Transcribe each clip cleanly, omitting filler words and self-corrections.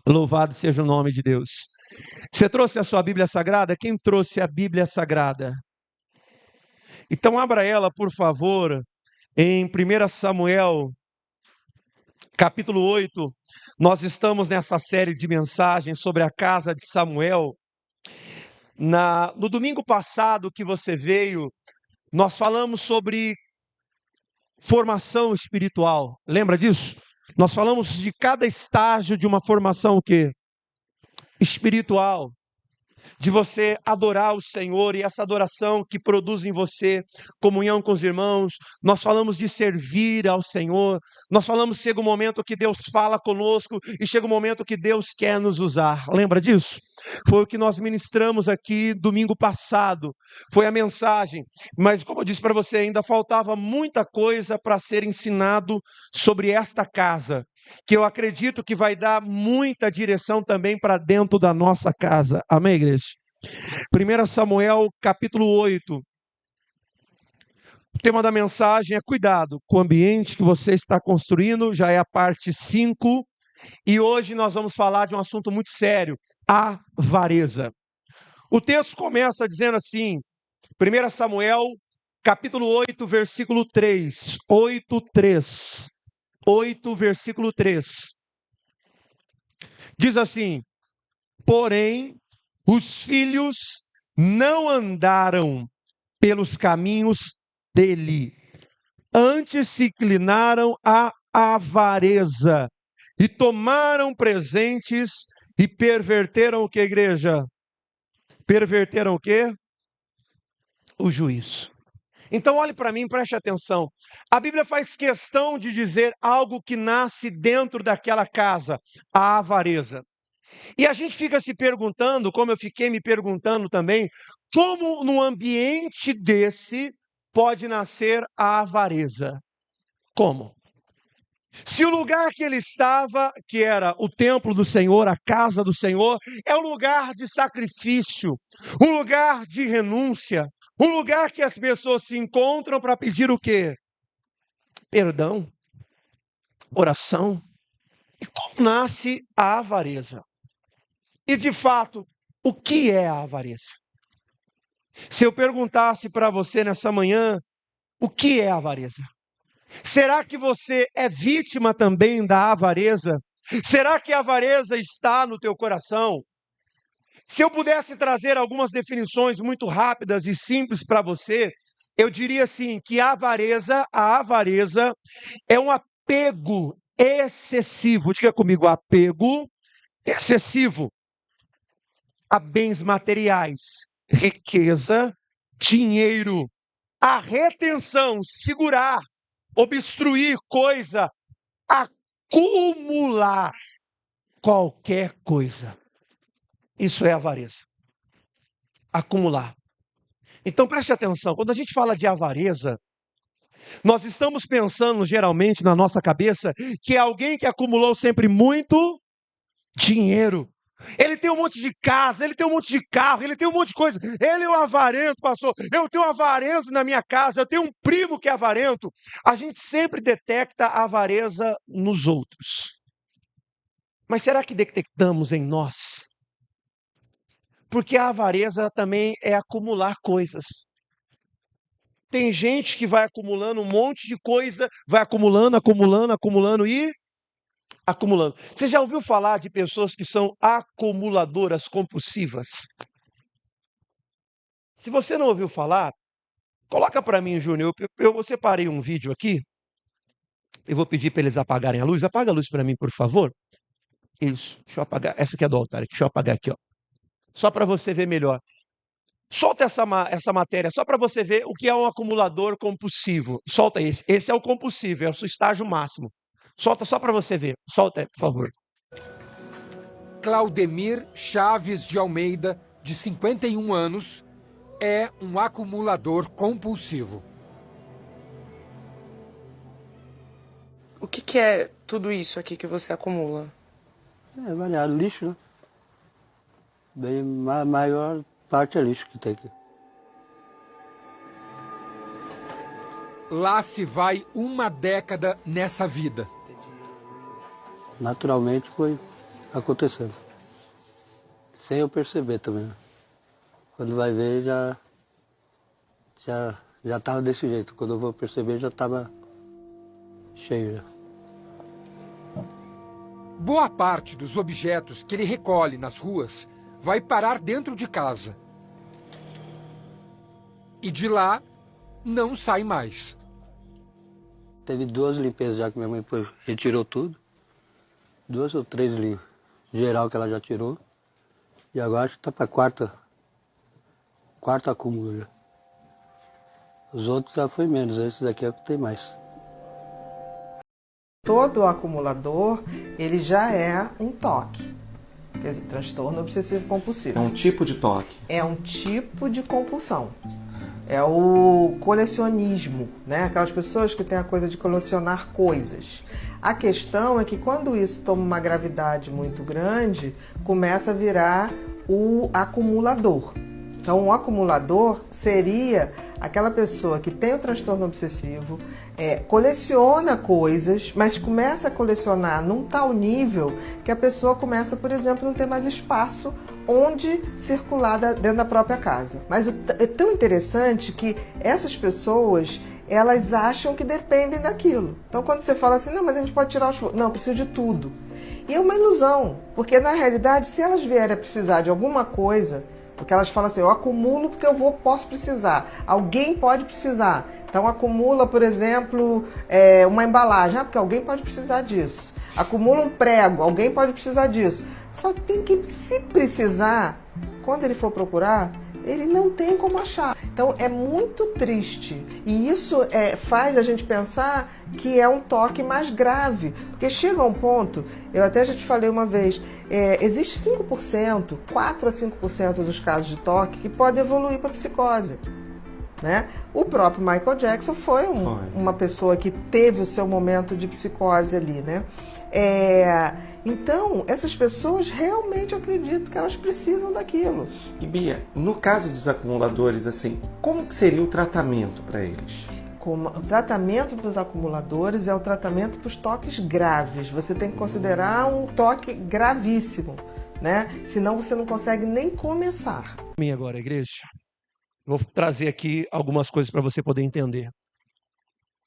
Louvado seja o nome de Deus. Você trouxe a sua Bíblia Sagrada? Quem trouxe a Bíblia Sagrada? Então abra ela, por favor, em 1 Samuel, capítulo 8. Nós estamos nessa série de mensagens sobre a casa de Samuel. No domingo passado que você veio, nós falamos sobre formação espiritual. Lembra disso? Nós falamos de cada estágio de uma formação o quê? Espiritual. De você adorar o Senhor e essa adoração que produz em você comunhão com os irmãos. Nós falamos de servir ao Senhor. Nós falamos que chega um momento que Deus fala conosco e chega um momento que Deus quer nos usar. Lembra disso? Foi o que nós ministramos aqui domingo passado. Foi a mensagem. Mas como eu disse para você, ainda faltava muita coisa para ser ensinado sobre esta casa, que eu acredito que vai dar muita direção também para dentro da nossa casa. Amém, igreja? 1 Samuel, capítulo 8. O tema da mensagem é cuidado com o ambiente que você está construindo, já é a parte 5. E hoje nós vamos falar de um assunto muito sério, avareza. O texto começa dizendo assim, 1 Samuel, capítulo 8, versículo 3. 8, versículo 3. Diz assim: porém, os filhos não andaram pelos caminhos dele, antes se inclinaram à avareza, e tomaram presentes e perverteram o que, igreja? Perverteram o quê? O juízo. Então olhe para mim, preste atenção. A Bíblia faz questão de dizer algo que nasce dentro daquela casa, a avareza. E a gente fica se perguntando, como eu fiquei me perguntando também, como num ambiente desse pode nascer a avareza? Como? Se o lugar que ele estava, que era o templo do Senhor, a casa do Senhor, é um lugar de sacrifício, um lugar de renúncia, um lugar que as pessoas se encontram para pedir o quê? Perdão, oração. E como nasce a avareza? E de fato, o que é a avareza? Se eu perguntasse para você nessa manhã, o que é a avareza? Será que você é vítima também da avareza? Será que a avareza está no teu coração? Se eu pudesse trazer algumas definições muito rápidas e simples para você, eu diria assim, que a avareza é um apego excessivo, diga comigo, apego excessivo a bens materiais, riqueza, dinheiro, a retenção, segurar, obstruir coisa, acumular qualquer coisa. Isso é avareza. Acumular. Então preste atenção, quando a gente fala de avareza, nós estamos pensando geralmente na nossa cabeça que é alguém que acumulou sempre muito dinheiro. Ele tem um monte de casa, ele tem um monte de carro, ele tem um monte de coisa. Ele é um avarento, pastor. Eu tenho um avarento na minha casa, eu tenho um primo que é avarento. A gente sempre detecta a avareza nos outros. Mas será que detectamos em nós? Porque a avareza também é acumular coisas. Tem gente que vai acumulando um monte de coisa, vai acumulando e acumulando. Você já ouviu falar de pessoas que são acumuladoras compulsivas? Se você não ouviu falar, coloca para mim, Júnior. Eu separei um vídeo aqui. Eu vou pedir para eles apagarem a luz. Apaga a luz para mim, por favor. Isso. Deixa eu apagar. Essa aqui é do altar. Deixa eu apagar aqui, ó. Só para você ver melhor. Solta essa matéria só para você ver o que é um acumulador compulsivo. Solta esse. Esse é o compulsivo, é o seu estágio máximo. Solta só para você ver. Solta, por favor. Claudemir Chaves de Almeida, de 51 anos, é um acumulador compulsivo. O que é tudo isso aqui que você acumula? É variado, lixo, né? Bem, maior parte é lixo que tem aqui. Lá se vai uma década nessa vida. Naturalmente foi acontecendo. Sem eu perceber também, né? Quando vai ver, já estava desse jeito. Quando eu vou perceber, já estava cheio já. Boa parte dos objetos que ele recolhe nas ruas vai parar dentro de casa. E de lá não sai mais. Teve 2 limpezas já que minha mãe retirou tudo. 2 ou 3 geral que ela já tirou. E agora acho que está para quarto acúmulo já. Os outros já foi menos, esses daqui é o que tem mais. Todo acumulador, ele já é um TOC, quer dizer, transtorno obsessivo compulsivo. É um tipo de toque. É um tipo de compulsão. É o colecionismo, né? Aquelas pessoas que têm a coisa de colecionar coisas. A questão é que quando isso toma uma gravidade muito grande, começa a virar o acumulador. Então, o acumulador seria aquela pessoa que tem o transtorno obsessivo, coleciona coisas, mas começa a colecionar num tal nível que a pessoa começa, por exemplo, a não ter mais espaço onde circular dentro da própria casa. Mas é tão interessante que essas pessoas, elas acham que dependem daquilo. Então, quando você fala assim, não, mas a gente pode tirar os... Não, eu preciso de tudo. E é uma ilusão, porque na realidade, se elas vierem a precisar de alguma coisa, porque elas falam assim, eu acumulo porque eu posso precisar. Alguém pode precisar. Então acumula, por exemplo, uma embalagem. Porque alguém pode precisar disso. Acumula um prego, alguém pode precisar disso. Só tem que, se precisar, quando ele for procurar, ele não tem como achar. Então é muito triste. E isso faz a gente pensar que é um toque mais grave. Porque chega a um ponto, eu até já te falei uma vez, existe 5%, 4 a 5% dos casos de toque que podem evoluir para psicose. Né? O próprio Michael Jackson foi uma pessoa que teve o seu momento de psicose ali, né? Então, essas pessoas realmente acreditam que elas precisam daquilo. E Bia, no caso dos acumuladores, assim, como que seria o tratamento para eles? O tratamento dos acumuladores é o tratamento para os toques graves. Você tem que considerar um toque gravíssimo, né? Senão você não consegue nem começar. Agora, igreja, vou trazer aqui algumas coisas para você poder entender.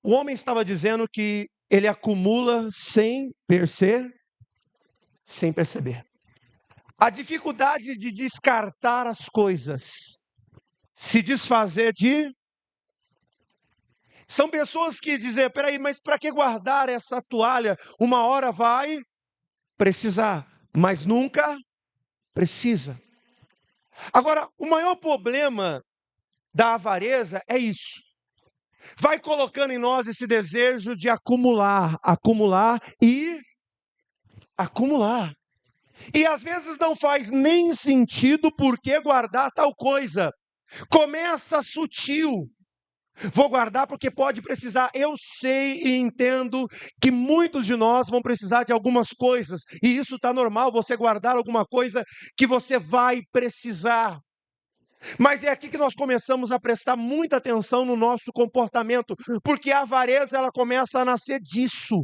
O homem estava dizendo que ele acumula sem perceber. A dificuldade de descartar as coisas, se desfazer de... São pessoas que dizem, peraí, mas para que guardar essa toalha? Uma hora vai precisar, mas nunca precisa. Agora, o maior problema da avareza é isso. Vai colocando em nós esse desejo de acumular e acumular. E às vezes não faz nem sentido por que guardar tal coisa. Começa sutil. Vou guardar porque pode precisar. Eu sei e entendo que muitos de nós vão precisar de algumas coisas. E isso está normal, você guardar alguma coisa que você vai precisar. Mas é aqui que nós começamos a prestar muita atenção no nosso comportamento. Porque a avareza, ela começa a nascer disso.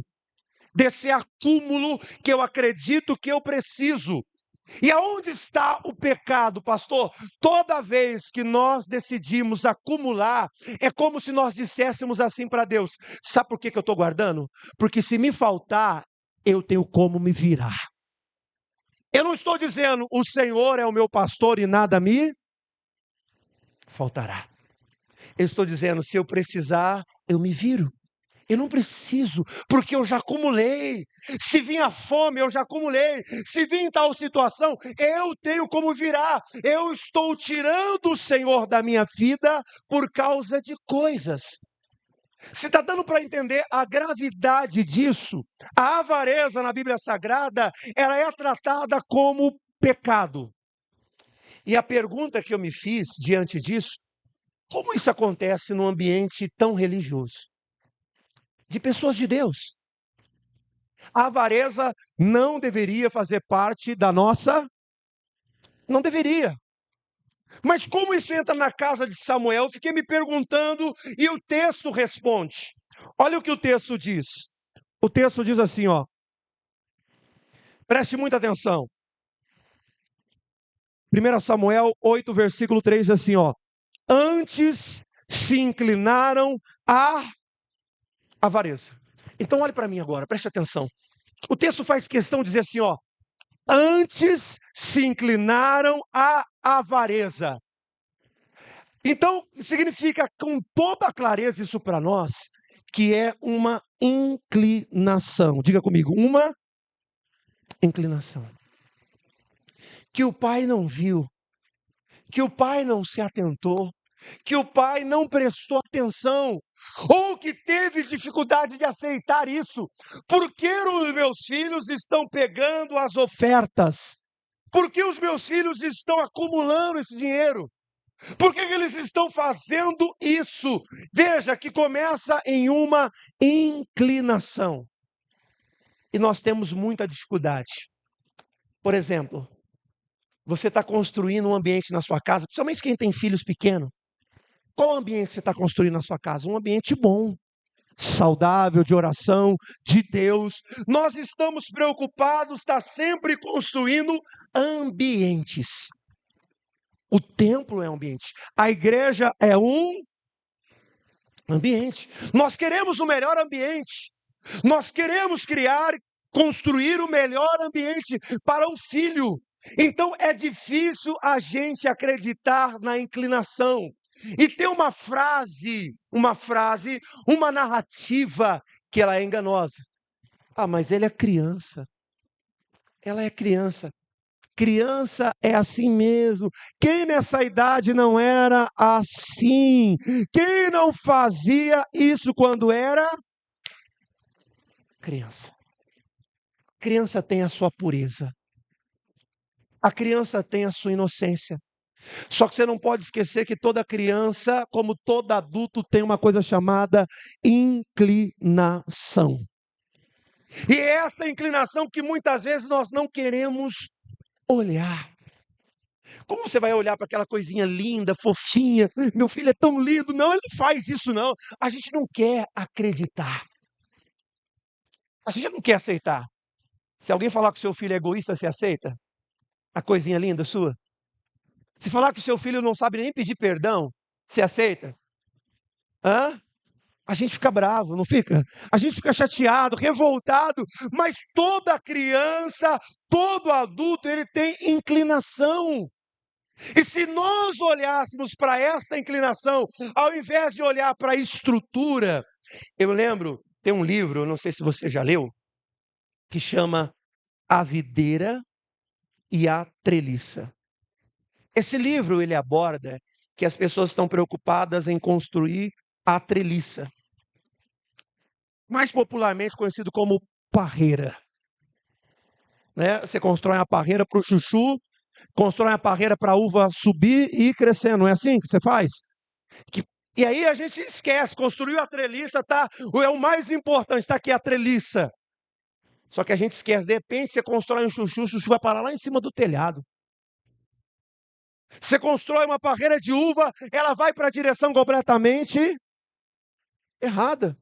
Desse acúmulo que eu acredito que eu preciso. E aonde está o pecado, pastor? Toda vez que nós decidimos acumular, é como se nós disséssemos assim para Deus, sabe por que eu estou guardando? Porque se me faltar, eu tenho como me virar. Eu não estou dizendo, o Senhor é o meu pastor e nada me faltará. Eu estou dizendo, se eu precisar, eu me viro. Eu não preciso, porque eu já acumulei. Se vir a fome, eu já acumulei. Se vir em tal situação, eu tenho como virar. Eu estou tirando o Senhor da minha vida por causa de coisas. Se está dando para entender a gravidade disso, a avareza na Bíblia Sagrada, ela é tratada como pecado. E a pergunta que eu me fiz diante disso, como isso acontece num ambiente tão religioso? De pessoas de Deus. A avareza não deveria fazer parte da nossa... Não deveria. Mas como isso entra na casa de Samuel, eu fiquei me perguntando e o texto responde. Olha o que o texto diz. O texto diz assim, ó. Preste muita atenção. 1 Samuel 8, versículo 3, diz assim, ó. Antes se inclinaram à avareza. Então olhe para mim agora, preste atenção. O texto faz questão de dizer assim, ó. Antes se inclinaram à avareza. Então, significa com toda clareza isso para nós, que é uma inclinação. Diga comigo, uma inclinação. Que o pai não viu, que o pai não se atentou, que o pai não prestou atenção, ou que teve dificuldade de aceitar isso. Por que os meus filhos estão pegando as ofertas? Por que os meus filhos estão acumulando esse dinheiro? Por que eles estão fazendo isso? Veja que começa em uma inclinação. E nós temos muita dificuldade. Por exemplo, você está construindo um ambiente na sua casa, principalmente quem tem filhos pequenos. Qual ambiente você está construindo na sua casa? Um ambiente bom, saudável, de oração, de Deus. Nós estamos preocupados, está sempre construindo ambientes. O templo é um ambiente. A igreja é um ambiente. Nós queremos o melhor ambiente. Nós queremos construir o melhor ambiente para um filho. Então é difícil a gente acreditar na inclinação. E tem uma narrativa que ela é enganosa. Ah, mas ele é criança. Ela é criança. Criança é assim mesmo. Quem nessa idade não era assim? Quem não fazia isso quando era criança? Criança tem a sua pureza. A criança tem a sua inocência. Só que você não pode esquecer que toda criança, como todo adulto, tem uma coisa chamada inclinação. E é essa inclinação que muitas vezes nós não queremos olhar. Como você vai olhar para aquela coisinha linda, fofinha? Meu filho é tão lindo. Não, ele não faz isso não. A gente não quer acreditar. A gente não quer aceitar. Se alguém falar que o seu filho é egoísta, você aceita? A coisinha linda sua? Se falar que o seu filho não sabe nem pedir perdão, você aceita? Hã? A gente fica bravo, não fica? A gente fica chateado, revoltado, mas toda criança, todo adulto, ele tem inclinação. E se nós olhássemos para essa inclinação, ao invés de olhar para a estrutura, eu lembro, tem um livro, eu não sei se você já leu, que chama A Videira e a Treliça. Esse livro, ele aborda que as pessoas estão preocupadas em construir a treliça, mais popularmente conhecido como parreira. Né? Você constrói uma parreira para o chuchu, constrói uma parreira para a uva subir e ir crescendo, não é assim que você faz? E aí a gente esquece, construiu a treliça, tá? É o mais importante, está aqui a treliça. Só que a gente esquece, de repente você constrói um chuchu, o chuchu vai parar lá em cima do telhado. Você constrói uma parreira de uva, ela vai para a direção completamente errada.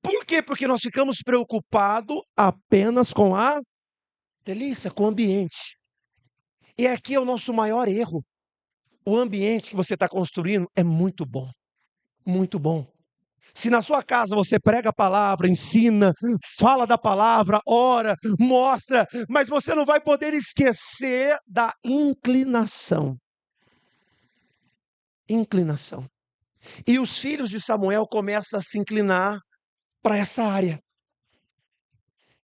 Por quê? Porque nós ficamos preocupados apenas com a delícia, com o ambiente. E aqui é o nosso maior erro. O ambiente que você está construindo é muito bom. Muito bom. Se na sua casa você prega a palavra, ensina, fala da palavra, ora, mostra, mas você não vai poder esquecer da inclinação. Inclinação. E os filhos de Samuel começam a se inclinar para essa área.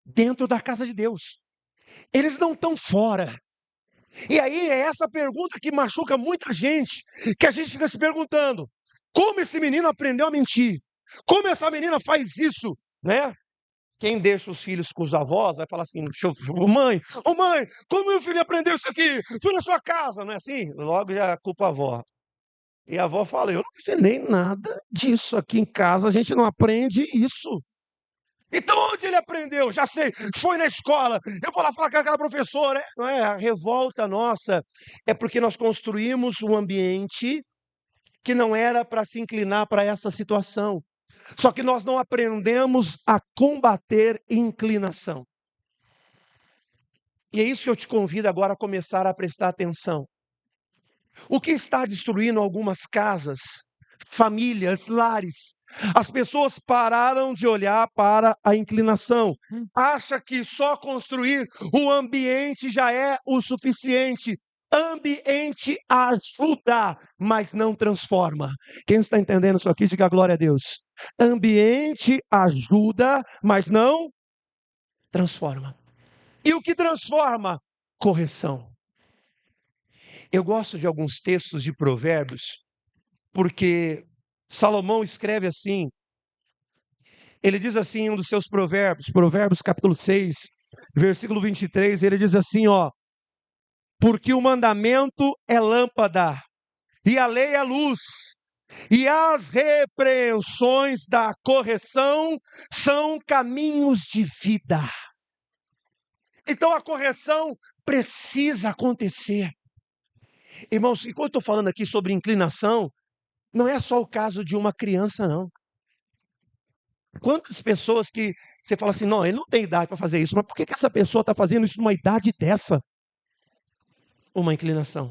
Dentro da casa de Deus. Eles não estão fora. E aí é essa pergunta que machuca muita gente, que a gente fica se perguntando, como esse menino aprendeu a mentir? Como essa menina faz isso, né? Quem deixa os filhos com os avós vai falar assim, mãe, como meu filho aprendeu isso aqui? Fui na sua casa, não é assim? Logo já culpa a avó. E a avó fala, eu não ensinei nada disso aqui em casa, a gente não aprende isso. Então onde ele aprendeu? Já sei, foi na escola, eu vou lá falar com aquela professora. Não é? A revolta nossa é porque nós construímos um ambiente que não era para se inclinar para essa situação. Só que nós não aprendemos a combater inclinação. E é isso que eu te convido agora a começar a prestar atenção. O que está destruindo algumas casas, famílias, lares? As pessoas pararam de olhar para a inclinação. Acha que só construir o ambiente já é o suficiente. Ambiente ajuda, mas não transforma. Quem está entendendo isso aqui, diga glória a Deus. Ambiente ajuda, mas não transforma. E o que transforma? Correção. Eu gosto de alguns textos de Provérbios, porque Salomão escreve assim, ele diz assim em um dos seus provérbios, Provérbios capítulo 6, versículo 23, ele diz assim, porque o mandamento é lâmpada, e a lei é luz, e as repreensões da correção são caminhos de vida. Então a correção precisa acontecer. Irmãos, enquanto eu estou falando aqui sobre inclinação, não é só o caso de uma criança, não. Quantas pessoas que você fala assim, não, ele não tem idade para fazer isso, mas por que essa pessoa está fazendo isso numa idade dessa? Uma inclinação.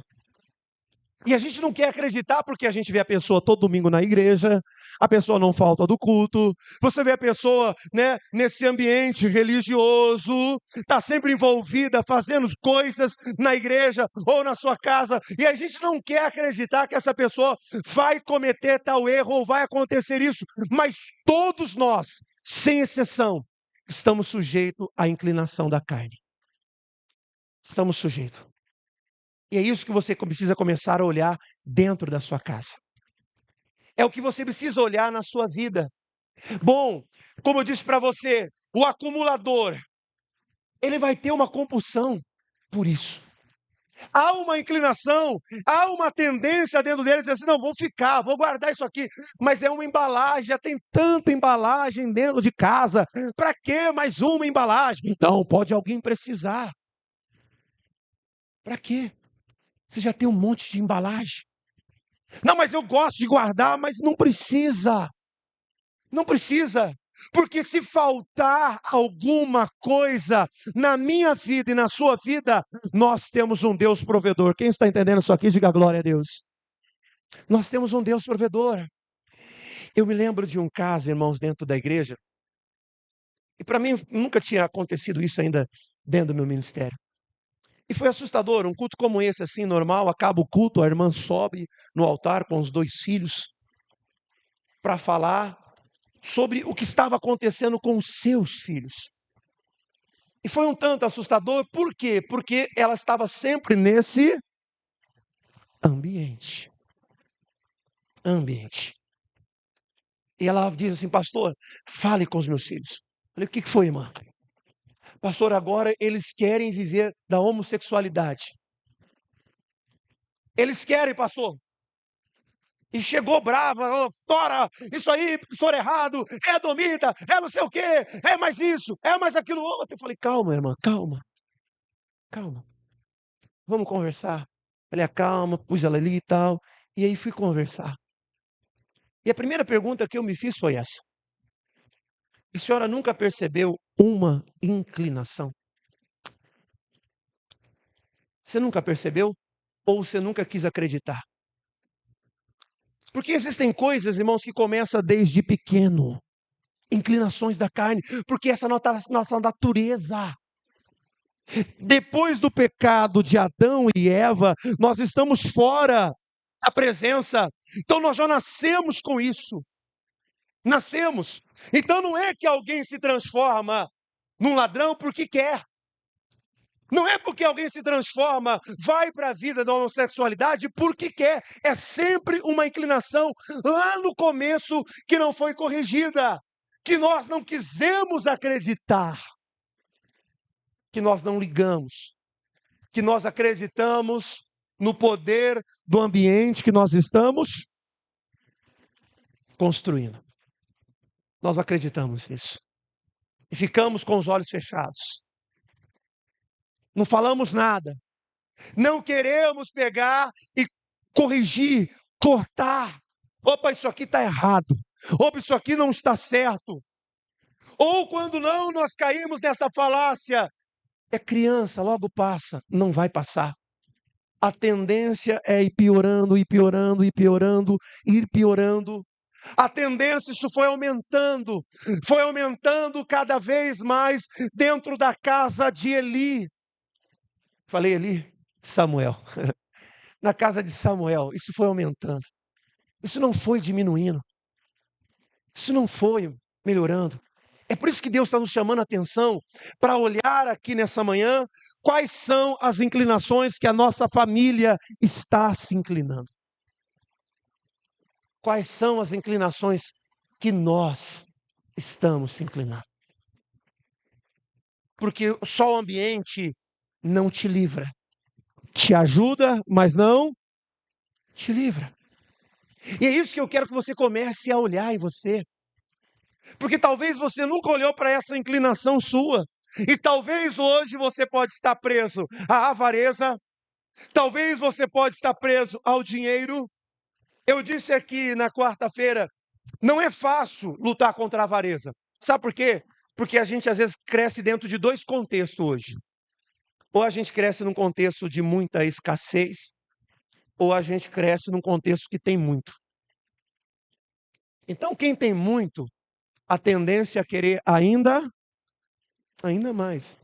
E a gente não quer acreditar porque a gente vê a pessoa todo domingo na igreja, a pessoa não falta do culto, você vê a pessoa, né, nesse ambiente religioso, está sempre envolvida, fazendo coisas na igreja ou na sua casa, e a gente não quer acreditar que essa pessoa vai cometer tal erro ou vai acontecer isso, mas todos nós, sem exceção, estamos sujeitos à inclinação da carne. Estamos sujeitos. E é isso que você precisa começar a olhar dentro da sua casa. É o que você precisa olhar na sua vida. Bom, como eu disse para você, o acumulador, ele vai ter uma compulsão por isso. Há uma inclinação, há uma tendência dentro dele, dizer assim, não, vou guardar isso aqui. Mas é uma embalagem, já tem tanta embalagem dentro de casa. Para que mais uma embalagem? Não, pode alguém precisar. Para quê? Você já tem um monte de embalagem. Não, mas eu gosto de guardar, mas não precisa. Não precisa. Porque se faltar alguma coisa na minha vida e na sua vida, nós temos um Deus provedor. Quem está entendendo isso aqui, diga glória a Deus. Nós temos um Deus provedor. Eu me lembro de um caso, irmãos, dentro da igreja. E para mim nunca tinha acontecido isso ainda dentro do meu ministério. E foi assustador, um culto como esse, assim, normal, acaba o culto, a irmã sobe no altar com os 2 filhos para falar sobre o que estava acontecendo com os seus filhos. E foi um tanto assustador, por quê? Porque ela estava sempre nesse ambiente. E ela diz assim, pastor, fale com os meus filhos. Eu falei, o que foi, irmã? Pastor, agora eles querem viver da homossexualidade. Eles querem, pastor. E chegou brava, fora, isso aí, pastor, errado, é domida, é não sei o quê, é mais isso, é mais aquilo outro. Eu falei, calma, irmã, calma. Vamos conversar. Falei, calma, pus ela ali e tal. E aí fui conversar. E a primeira pergunta que eu me fiz foi essa. A senhora nunca percebeu uma inclinação? Você nunca percebeu? Ou você nunca quis acreditar? Porque existem coisas, irmãos, que começam desde pequeno. Inclinações da carne. Porque essa é a nossa natureza. Depois do pecado de Adão e Eva, nós estamos fora da presença. Então nós já nascemos com isso. Nascemos. Então não é que alguém se transforma num ladrão porque quer. Não é porque alguém se transforma, vai para a vida da homossexualidade porque quer. É sempre uma inclinação lá no começo que não foi corrigida. Que nós não quisemos acreditar. Que nós não ligamos. Que nós acreditamos no poder do ambiente que nós estamos construindo. Nós acreditamos nisso. E ficamos com os olhos fechados. Não falamos nada. Não queremos pegar e corrigir, cortar. Opa, isso aqui está errado. Opa, isso aqui não está certo. Ou quando não, nós caímos nessa falácia. É criança, logo passa. Não vai passar. A tendência é ir piorando, ir piorando, ir piorando, ir piorando. A tendência, isso foi aumentando cada vez mais dentro da casa de Eli. Falei Eli? Samuel. Na casa de Samuel, isso foi aumentando. Isso não foi diminuindo. Isso não foi melhorando. É por isso que Deus está nos chamando a atenção para olhar aqui nessa manhã quais são as inclinações que a nossa família está se inclinando. Quais são as inclinações que nós estamos se inclinando. Porque só o ambiente não te livra. Te ajuda, mas não te livra. E é isso que eu quero que você comece a olhar em você. Porque talvez você nunca olhou para essa inclinação sua. E talvez hoje você pode estar preso à avareza. Talvez você pode estar preso ao dinheiro. Eu disse aqui na quarta-feira, não é fácil lutar contra a avareza. Sabe por quê? Porque a gente às vezes cresce dentro de dois contextos hoje. Ou a gente cresce num contexto de muita escassez, ou a gente cresce num contexto que tem muito. Então, quem tem muito, a tendência é querer ainda mais.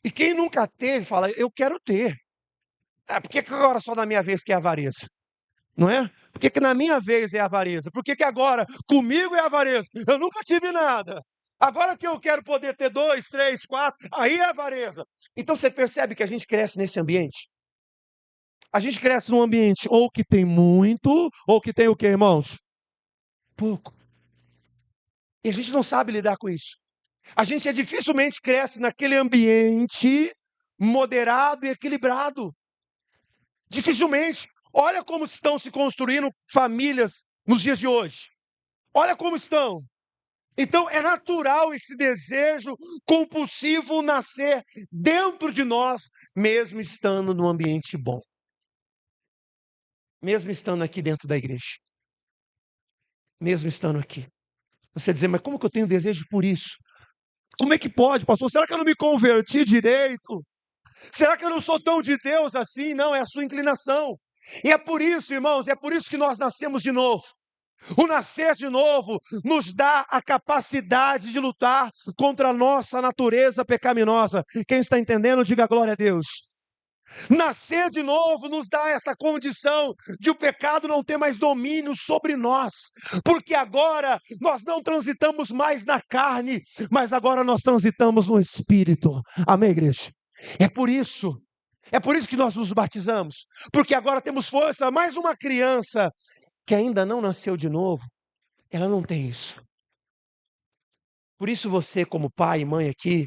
E quem nunca teve, fala, eu quero ter. Por que agora só na minha vez que é avareza? Não é? Por que na minha vez é avareza? Por que agora comigo é avareza? Eu nunca tive nada. Agora que eu quero poder ter 2, 3, 4, aí é avareza. Então você percebe que a gente cresce nesse ambiente? A gente cresce num ambiente ou que tem muito, ou que tem o quê, irmãos? Pouco. E a gente não sabe lidar com isso. A gente dificilmente cresce naquele ambiente moderado e equilibrado. Dificilmente. Olha como estão se construindo famílias nos dias de hoje. Olha como estão. Então é natural esse desejo compulsivo nascer dentro de nós, mesmo estando num ambiente bom. Mesmo estando aqui dentro da igreja. Mesmo estando aqui. Você dizer, mas como que eu tenho desejo por isso? Como é que pode, pastor? Será que eu não me converti direito? Será que eu não sou tão de Deus assim? Não, é a sua inclinação. E é por isso, irmãos, é por isso que nós nascemos de novo. O nascer de novo nos dá a capacidade de lutar contra a nossa natureza pecaminosa. Quem está entendendo, diga glória a Deus. Nascer de novo nos dá essa condição de o pecado não ter mais domínio sobre nós, porque agora nós não transitamos mais na carne, mas agora nós transitamos no Espírito. Amém, igreja? É por isso que nós nos batizamos, porque agora temos força. Mais uma criança que ainda não nasceu de novo, ela não tem isso. Por isso você, como pai e mãe aqui,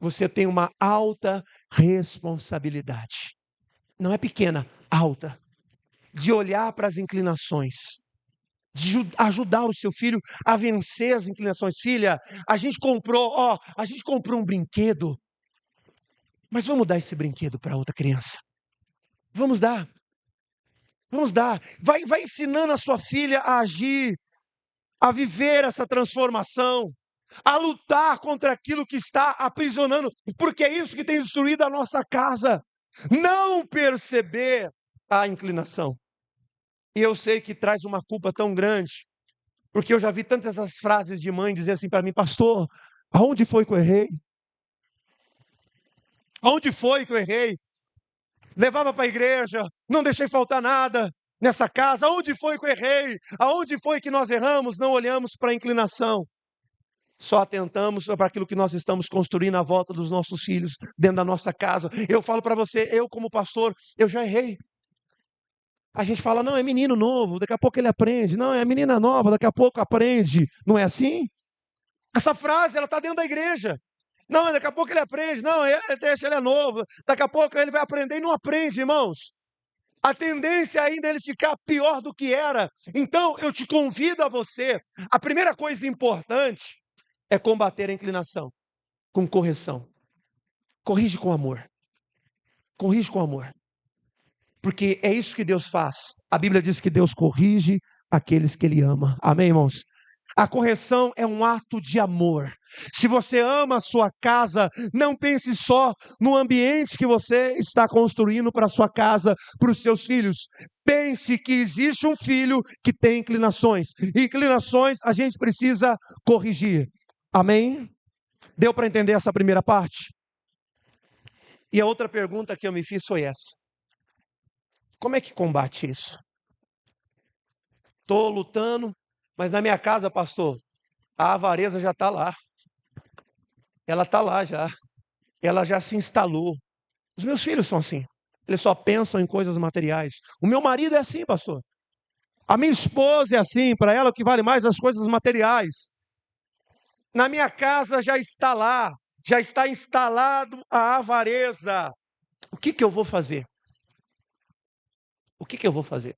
você tem uma alta responsabilidade. Não é pequena, alta. De olhar para as inclinações. De ajudar o seu filho a vencer as inclinações. Filha, a gente comprou um brinquedo. Mas vamos dar esse brinquedo para outra criança. Vamos dar. Vai ensinando a sua filha a agir, a viver essa transformação, a lutar contra aquilo que está aprisionando, porque é isso que tem destruído a nossa casa. Não perceber a inclinação. E eu sei que traz uma culpa tão grande, porque eu já vi tantas essas frases de mãe dizer assim para mim, pastor, aonde foi que eu errei? Aonde foi que eu errei? Levava para a igreja, não deixei faltar nada nessa casa. Aonde foi que eu errei? Aonde foi que nós erramos? Não olhamos para a inclinação. Só atentamos para aquilo que nós estamos construindo à volta dos nossos filhos, dentro da nossa casa. Eu falo para você, eu como pastor, eu já errei. A gente fala, não, é menino novo, daqui a pouco ele aprende. Não, é menina nova, daqui a pouco aprende. Não é assim? Essa frase, ela está dentro da igreja. Não, daqui a pouco ele aprende. Não, deixa, ele é novo. Daqui a pouco ele vai aprender e não aprende, irmãos. A tendência ainda é ele ficar pior do que era. Então, eu te convido a você. A primeira coisa importante é combater a inclinação com correção. Corrige com amor. Corrige com amor. Porque é isso que Deus faz. A Bíblia diz que Deus corrige aqueles que Ele ama. Amém, irmãos? A correção é um ato de amor. Se você ama a sua casa, não pense só no ambiente que você está construindo para a sua casa, para os seus filhos. Pense que existe um filho que tem inclinações. E inclinações a gente precisa corrigir. Amém? Deu para entender essa primeira parte? E a outra pergunta que eu me fiz foi essa. Como é que combate isso? Estou lutando, mas na minha casa, pastor, a avareza já está lá. Ela está lá já. Ela já se instalou. Os meus filhos são assim. Eles só pensam em coisas materiais. O meu marido é assim, pastor. A minha esposa é assim. Para ela, o que vale mais é as coisas materiais. Na minha casa já está lá. Já está instalado a avareza. O que eu vou fazer? O que eu vou fazer?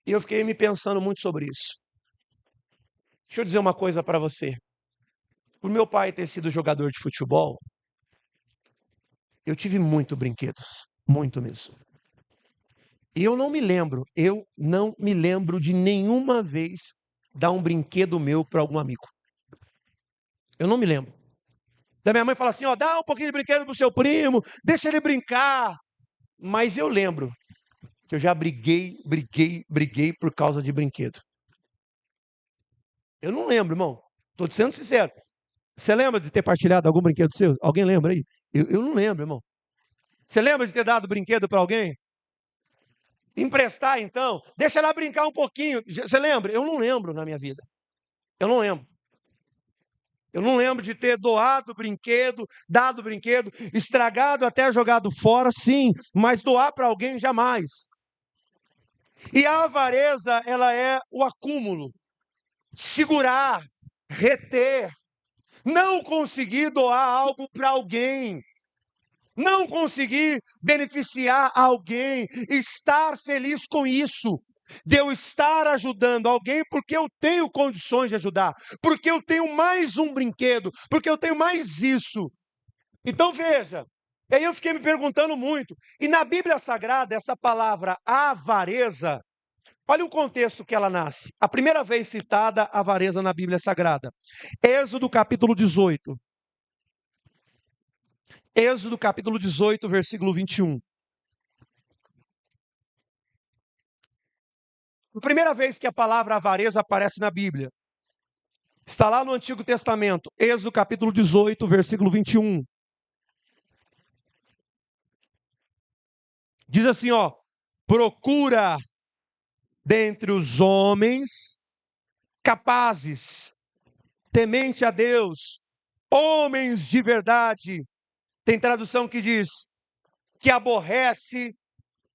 E eu fiquei me pensando muito sobre isso. Deixa eu dizer uma coisa para você. Por meu pai ter sido jogador de futebol, eu tive muito brinquedos. Muito mesmo. E eu não me lembro de nenhuma vez dar um brinquedo meu para algum amigo. Eu não me lembro. Da minha mãe falar assim, ó, dá um pouquinho de brinquedo pro seu primo, deixa ele brincar. Mas eu lembro que eu já briguei por causa de brinquedo. Eu não lembro, irmão. Estou te sendo sincero. Você lembra de ter partilhado algum brinquedo seu? Alguém lembra aí? Eu não lembro, irmão. Você lembra de ter dado brinquedo para alguém? Emprestar, então? Deixa ela brincar um pouquinho. Você lembra? Eu não lembro na minha vida. Eu não lembro. Eu não lembro de ter doado brinquedo, dado brinquedo, estragado até jogado fora, sim, mas doar para alguém jamais. E a avareza, ela é o acúmulo, segurar, reter, não conseguir doar algo para alguém, não conseguir beneficiar alguém, estar feliz com isso. De eu estar ajudando alguém porque eu tenho condições de ajudar, porque eu tenho mais um brinquedo, porque eu tenho mais isso. Então veja, aí eu fiquei me perguntando muito, e na Bíblia Sagrada, essa palavra avareza, olha o contexto que ela nasce. A primeira vez citada avareza na Bíblia Sagrada, Êxodo capítulo 18. Êxodo capítulo 18, versículo 21. A primeira vez que a palavra avareza aparece na Bíblia, está lá no Antigo Testamento, Êxodo capítulo 18, versículo 21. Diz assim, ó, procura dentre os homens capazes, temente a Deus, homens de verdade. Tem tradução que diz que aborrece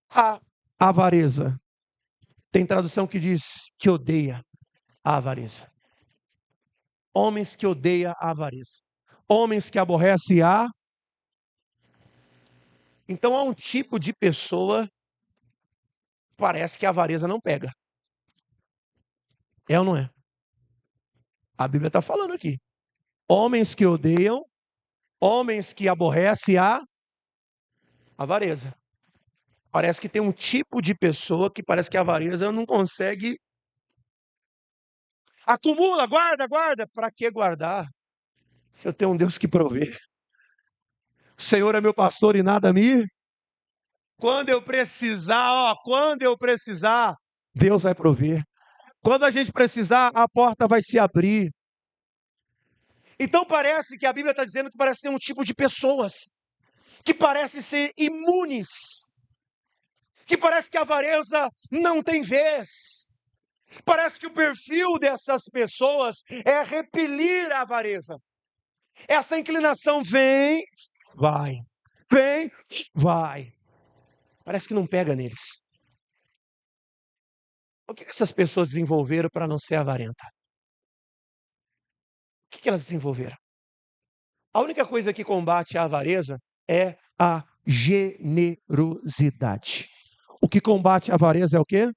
a avareza. Tem tradução que diz que odeia a avareza. Homens que odeiam a avareza. Homens que aborrecem a... Então há um tipo de pessoa, parece que a avareza não pega. É ou não é? A Bíblia está falando aqui. Homens que odeiam, homens que aborrecem a avareza. Parece que tem um tipo de pessoa que parece que a avareza não consegue. Acumula, guarda. Para que guardar? Se eu tenho um Deus que provê. O Senhor é meu pastor e nada me... Quando eu precisar, Deus vai prover. Quando a gente precisar, a porta vai se abrir. Então parece que a Bíblia está dizendo que parece ter um tipo de pessoas que parece ser imunes. Que parece que a avareza não tem vez. Parece que o perfil dessas pessoas é repelir a avareza. Essa inclinação vem, vai. Vem, vai. Parece que não pega neles. O que essas pessoas desenvolveram para não ser avarenta? O que elas desenvolveram? A única coisa que combate a avareza é a generosidade. O que combate a avareza é o quê?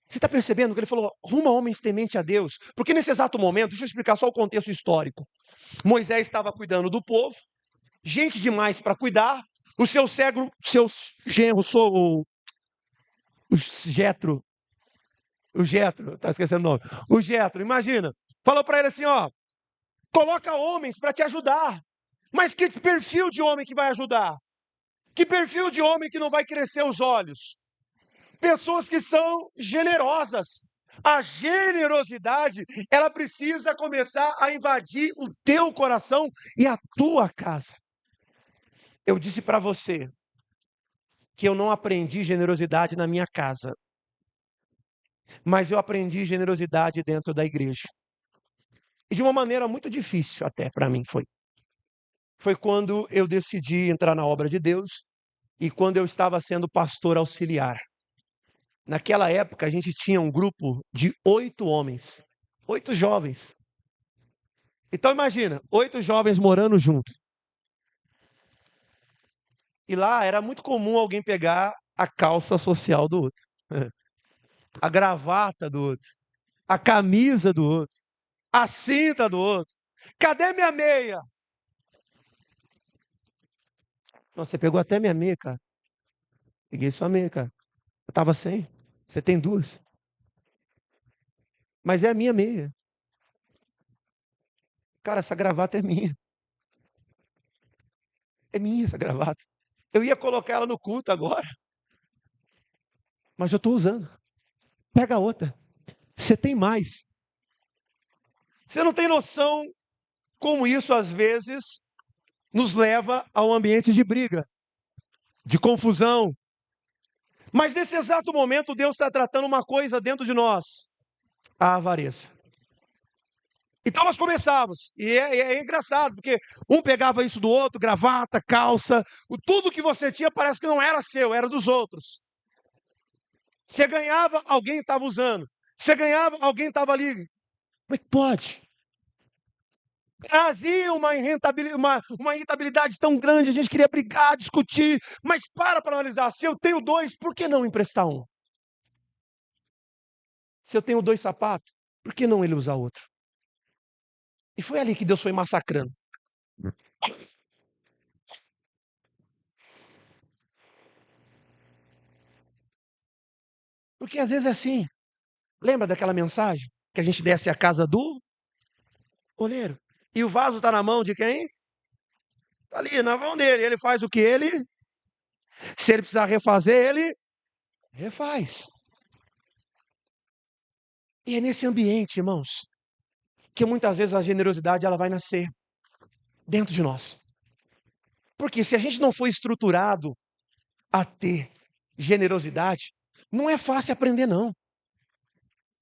Você está percebendo que ele falou, rumo a homens temente a Deus? Porque nesse exato momento, deixa eu explicar só o contexto histórico. Moisés estava cuidando do povo, gente demais para cuidar, o seu genro, o Jetro, tá esquecendo o nome, o Jetro, imagina, falou para ele assim, ó, coloca homens para te ajudar. Mas que perfil de homem que vai ajudar? Que perfil de homem que não vai crescer os olhos? Pessoas que são generosas. A generosidade, ela precisa começar a invadir o teu coração e a tua casa. Eu disse para você que eu não aprendi generosidade na minha casa, mas eu aprendi generosidade dentro da igreja. E de uma maneira muito difícil até para mim foi. Foi quando eu decidi entrar na obra de Deus e quando eu estava sendo pastor auxiliar. Naquela época, a gente tinha um grupo de 8 homens, 8 jovens. Então, imagina, 8 jovens morando juntos. E lá era muito comum alguém pegar a calça social do outro, a gravata do outro, a camisa do outro, a cinta do outro. Cadê minha meia? Nossa, você pegou até minha meia, cara. Peguei sua meia, cara. Eu estava sem. Você tem 2. Mas é a minha meia. Cara, essa gravata é minha. É minha essa gravata. Eu ia colocar ela no culto agora. Mas eu estou usando. Pega outra. Você tem mais. Você não tem noção como isso, às vezes, nos leva a um ambiente de briga, de confusão. Mas nesse exato momento, Deus está tratando uma coisa dentro de nós. A avareza. Então nós começávamos, e é engraçado, porque um pegava isso do outro, gravata, calça, tudo que você tinha parece que não era seu, era dos outros. Você ganhava, alguém estava usando. Você ganhava, alguém estava ali. Como é que pode? Trazia uma irritabilidade tão grande, a gente queria brigar, discutir, mas para analisar, se eu tenho 2, por que não emprestar um? Se eu tenho 2 sapatos, por que não ele usar outro? E foi ali que Deus foi massacrando. Porque às vezes é assim. Lembra daquela mensagem? Que a gente desce a casa do oleiro. E o vaso está na mão de quem? Está ali, na mão dele. Ele faz o que ele... Se ele precisar refazer, ele refaz. E é nesse ambiente, irmãos, que muitas vezes a generosidade ela vai nascer dentro de nós. Porque se a gente não for estruturado a ter generosidade, não é fácil aprender, não.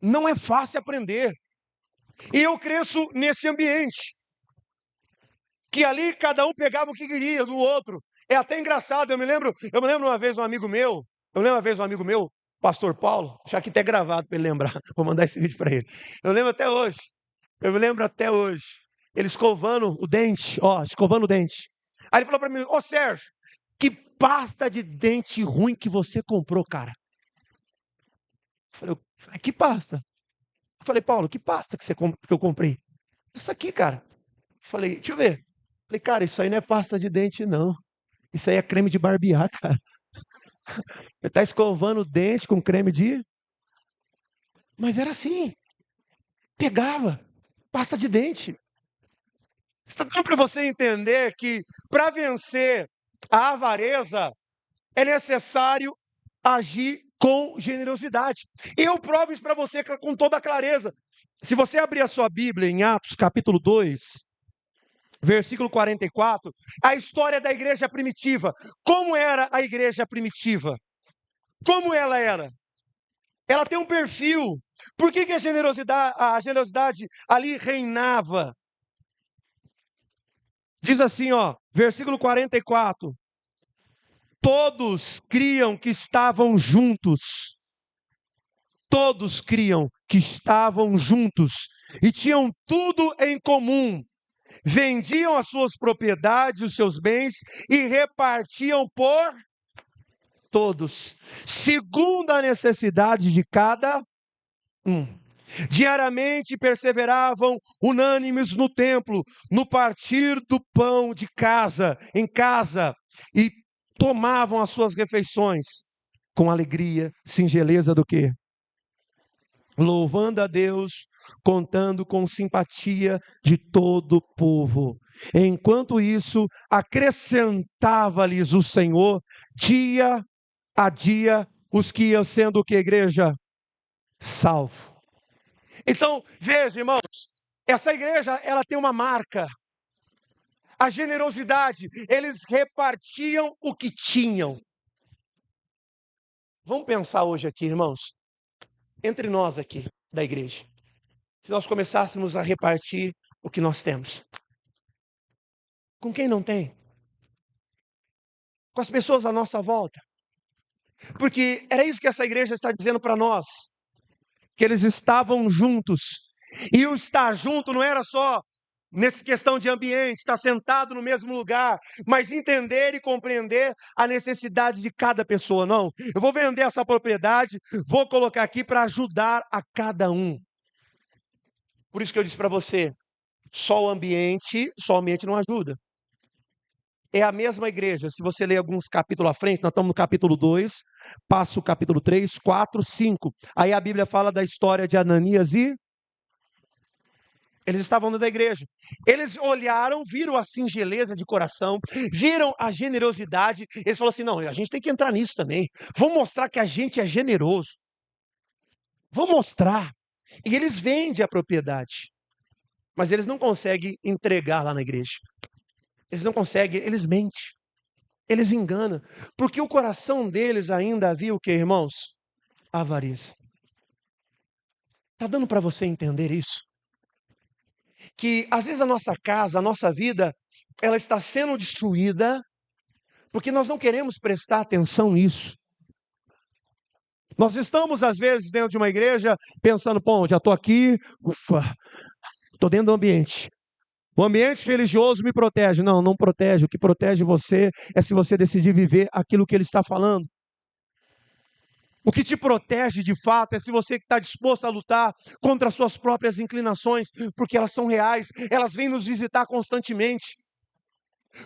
Não é fácil aprender. E eu cresço nesse ambiente. Que ali cada um pegava o que queria do outro. É até engraçado, eu me lembro uma vez um amigo meu, pastor Paulo, deixa aqui até gravado para ele lembrar, vou mandar esse vídeo para ele. Eu me lembro até hoje, ele escovando o dente. Aí ele falou para mim, Sérgio, que pasta de dente ruim que você comprou, cara. Eu falei, que pasta? Eu falei, Paulo, que pasta que eu comprei? Essa aqui, cara. Eu falei, deixa eu ver. Eu falei, cara, isso aí não é pasta de dente, não. Isso aí é creme de barbear, cara. Você está escovando o dente com creme de... Mas era assim. Pegava. Pasta de dente. Está dando para você entender que para vencer a avareza é necessário agir com generosidade. Eu provo isso para você com toda a clareza. Se você abrir a sua Bíblia em Atos capítulo 2, versículo 44, a história da igreja primitiva. Como era a igreja primitiva? Como ela era? Ela tem um perfil. Por que a generosidade ali reinava? Diz assim, versículo 44. Todos criam que estavam juntos. Todos criam que estavam juntos e tinham tudo em comum. Vendiam as suas propriedades, os seus bens e repartiam por todos, segundo a necessidade de cada um. Diariamente perseveravam unânimes no templo, no partir do pão de casa em casa, e tomavam as suas refeições com alegria, singeleza do quê? louvando a Deus, contando com simpatia de todo o povo. Enquanto isso, acrescentava-lhes o Senhor, dia a dia, os que iam sendo o que, igreja? Salvo. Então, veja, irmãos, essa igreja, ela tem uma marca. A generosidade, eles repartiam o que tinham. Vamos pensar hoje aqui, irmãos, entre nós aqui da igreja, se nós começássemos a repartir o que nós temos. Com quem não tem? Com as pessoas à nossa volta. Porque era isso que essa igreja está dizendo para nós, que eles estavam juntos. E o estar junto não era só nessa questão de ambiente, estar sentado no mesmo lugar, mas entender e compreender a necessidade de cada pessoa. Não, eu vou vender essa propriedade, vou colocar aqui para ajudar a cada um. Por isso que eu disse para você, só o ambiente não ajuda. É a mesma igreja, se você ler alguns capítulos à frente, nós estamos no capítulo 2, passa o capítulo 3, 4, 5. Aí a Bíblia fala da história de Ananias e eles estavam dentro da igreja. Eles olharam, viram a singeleza de coração, viram a generosidade. Eles falaram assim, não, a gente tem que entrar nisso também. Vamos mostrar que a gente é generoso. Vamos mostrar. E eles vendem a propriedade. Mas eles não conseguem entregar lá na igreja. Eles não conseguem, eles mentem. Eles enganam. Porque o coração deles ainda havia o que, irmãos? Avareza. Está dando para você entender isso? Que às vezes a nossa casa, a nossa vida, ela está sendo destruída porque nós não queremos prestar atenção nisso. Nós estamos às vezes dentro de uma igreja pensando, bom, já estou aqui, ufa, estou dentro do ambiente. O ambiente religioso me protege. Não, não protege. O que protege você é se você decidir viver aquilo que ele está falando. O que te protege de fato é se você está disposto a lutar contra as suas próprias inclinações, porque elas são reais, elas vêm nos visitar constantemente.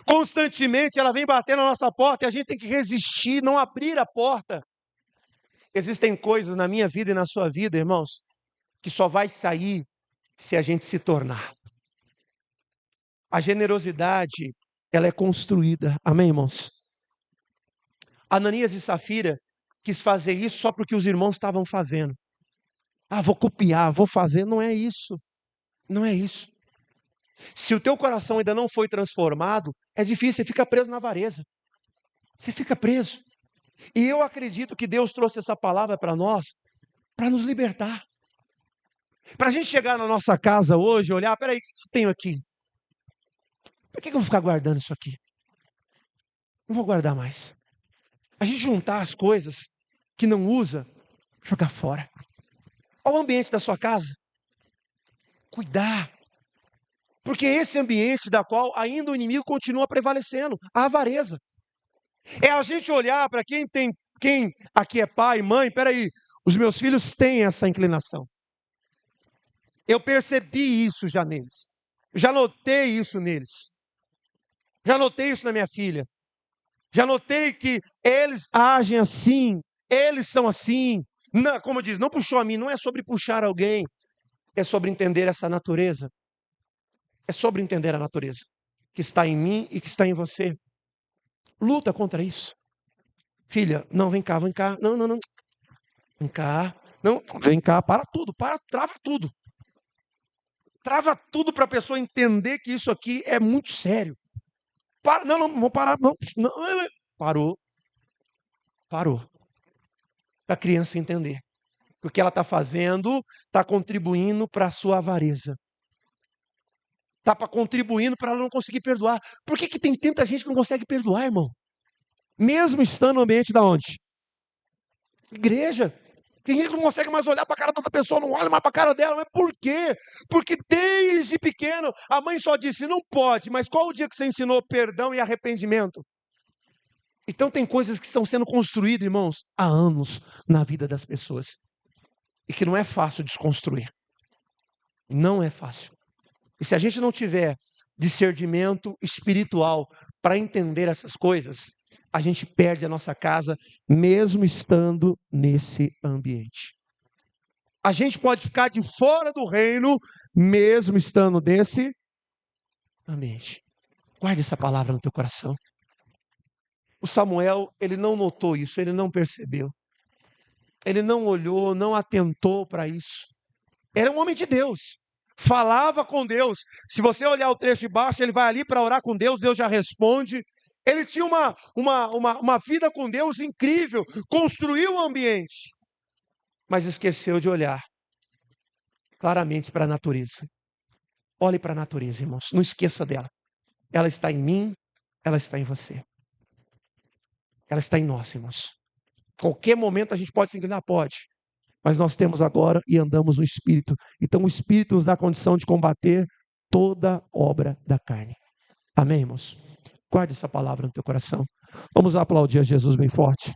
Constantemente ela vem bater na nossa porta e a gente tem que resistir, não abrir a porta. Existem coisas na minha vida e na sua vida, irmãos, que só vai sair se a gente se tornar. A generosidade, ela é construída. Amém, irmãos? Ananias e Safira quis fazer isso só porque os irmãos estavam fazendo. Ah, vou copiar, vou fazer. Não é isso. Não é isso. Se o teu coração ainda não foi transformado, é difícil, você fica preso na avareza. Você fica preso. E eu acredito que Deus trouxe essa palavra para nós, para nos libertar. Para a gente chegar na nossa casa hoje, olhar, peraí, o que eu tenho aqui? Por que eu vou ficar guardando isso aqui? Não vou guardar mais. A gente juntar as coisas que não usa, jogar fora. Olha o ambiente da sua casa. Cuidar. Porque é esse ambiente da qual ainda o inimigo continua prevalecendo, a avareza. É a gente olhar para quem aqui é pai, mãe, peraí, os meus filhos têm essa inclinação. Eu percebi isso já neles. Já notei isso neles. Já notei isso na minha filha. Já notei que eles agem assim, eles são assim. Não, como diz, não puxou a mim, não é sobre puxar alguém, é sobre entender essa natureza. É sobre entender a natureza que está em mim e que está em você. Luta contra isso. Filha, não, vem cá. Não. Vem cá. Não, vem cá, para tudo, trava tudo. Trava tudo para a pessoa entender que isso aqui é muito sério. Para, não, vou parar, não. Parou. Para a criança entender. O que ela está fazendo está contribuindo para a sua avareza. Está contribuindo para ela não conseguir perdoar. Por que tem tanta gente que não consegue perdoar, irmão? Mesmo estando no ambiente da onde? Igreja. Tem gente que não consegue mais olhar para a cara da outra pessoa, não olha mais para a cara dela. Mas por quê? Porque desde pequeno a mãe só disse, não pode. Mas qual o dia que você ensinou perdão e arrependimento? Então tem coisas que estão sendo construídas, irmãos, há anos na vida das pessoas. E que não é fácil desconstruir. Não é fácil. E se a gente não tiver discernimento espiritual para entender essas coisas, a gente perde a nossa casa, mesmo estando nesse ambiente. A gente pode ficar de fora do reino, mesmo estando nesse ambiente. Guarde essa palavra no teu coração. O Samuel, ele não notou isso, ele não percebeu. Ele não olhou, não atentou para isso. Era um homem de Deus. Falava com Deus. Se você olhar o trecho de baixo, ele vai ali para orar com Deus, Deus já responde. Ele tinha uma vida com Deus incrível, construiu um ambiente, mas esqueceu de olhar claramente para a natureza. Olhe para a natureza, irmãos, não esqueça dela. Ela está em mim, ela está em você. Ela está em nós, irmãos. Qualquer momento a gente pode se inclinar, pode. Mas nós temos agora e andamos no Espírito. Então o Espírito nos dá a condição de combater toda obra da carne. Amém, irmãos? Guarde essa palavra no teu coração. Vamos aplaudir a Jesus bem forte.